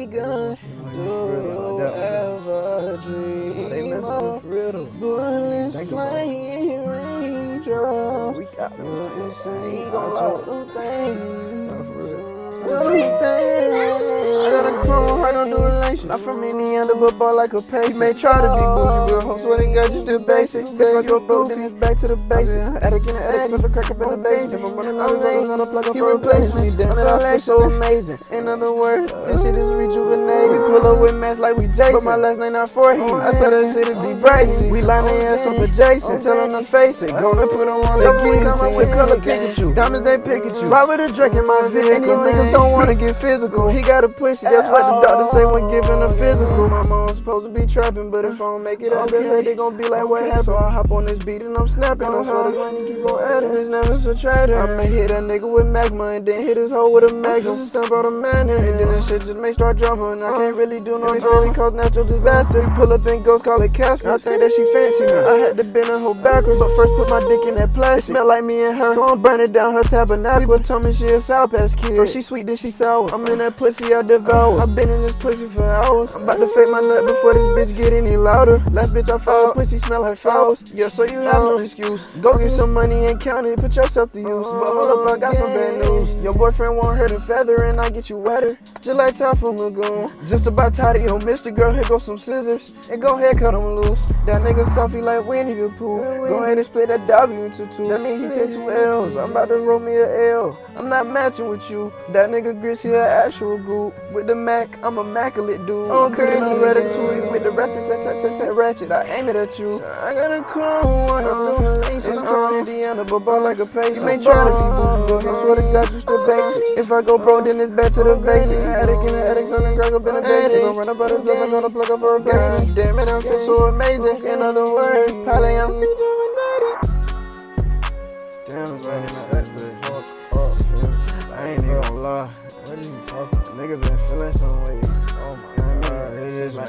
gun. Do you ever dream of bullets flying raindrops? You insane, gon' talk them things. I got a chrome heart on the relation. Not from Indiana, but ball like a pace. You may try to be bougie, but hope swear to God you still basic. If I go broke, then it's back to the basics. Attic in the attic, so the crack up in the basement. If I'm running out of drugs, I'm gonna plug up for replacements. Damn it, I feel so amazing. In other words, this shit is rejuvenated. We pull up with masks like we Jason, but my last name not for him. I swear that shit be brazen. We line their ass up adjacent. Tell them to face it. Gonna put them on the guillotine with color Pikachu. Diamonds they pick at you. Ride with a Drake in my vehicle. And these niggas don't wanna get physical. He got a pussy, that's what the doctor say when giving a physical. My mom's supposed to be trapping, but if I don't make it out the hood, they gon' be like, what happened? So I hop on this beat and I'm snapping. I swear to God, you keep on adding. It's never so trader. I'ma hit that nigga with magma and then hit his hoe with a magnum. Stump out a man and then this shit just may start drama. And I can't really do no drama. Cause natural disaster. You pull up and ghost call it Casper. I think that she fancy me. I had to bend her hoe backwards, but first put my dick in that plastic. It smell like me and her, so I'm burning down her tabernacle. People told me she a Sour Patch Kid. First she sweet, then she sour. I'm in that pussy, I devour. I've been in this pussy for hours. I'm about to fake my nut before this bitch get any louder. Last bitch I found, pussy smell like flowers. Yeah, so you have no excuse. Go get some money and count it, put yourself to use. But hold up, I got some bad news. Your boyfriend want her to feather and I get you wetter. Just like Typhoon Lagoon. Just about tired of your Mr. Girl, here go some scissors. And go ahead, cut him loose. That nigga softy like Winnie the Pooh. Go ahead and split that W into two. That mean he take 2 L's. I'm about to roll me a L. I'm not matching with you. That nigga Gris here actual goop. With the Mac, I'm immaculate dude. I'm cooking on Ratatouille with the ratchet. I aim it at you. I got a chrome one. I'm doing laces. It's from Indiana, but ball like a pace. You may try to be bougie, but I swear to God you still basic. If I go broke, then it's back to the basics. Attic in the attic, so crack up in the basement. Don't run up out of drugs, I'm gonna plug up for a replacement. Damn it, I feel so amazing. In other words, probably I'm rejuvenated. Damn, it's raining out that bitch. I ain't even gonna lie. What are you talking? Nigga been feeling some way. Oh my God, it is like,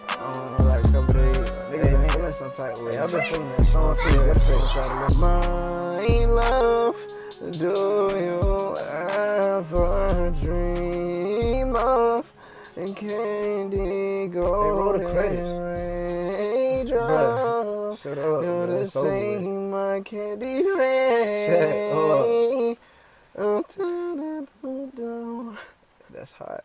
I don't know, like a couple days. Nigga been feeling some type of way. I've been feeling that song too. Gotta say, try to get my love. Do you ever dream of candy golden raindrops? Shut up. You're the same, my candy rain. Shut up. That's hot.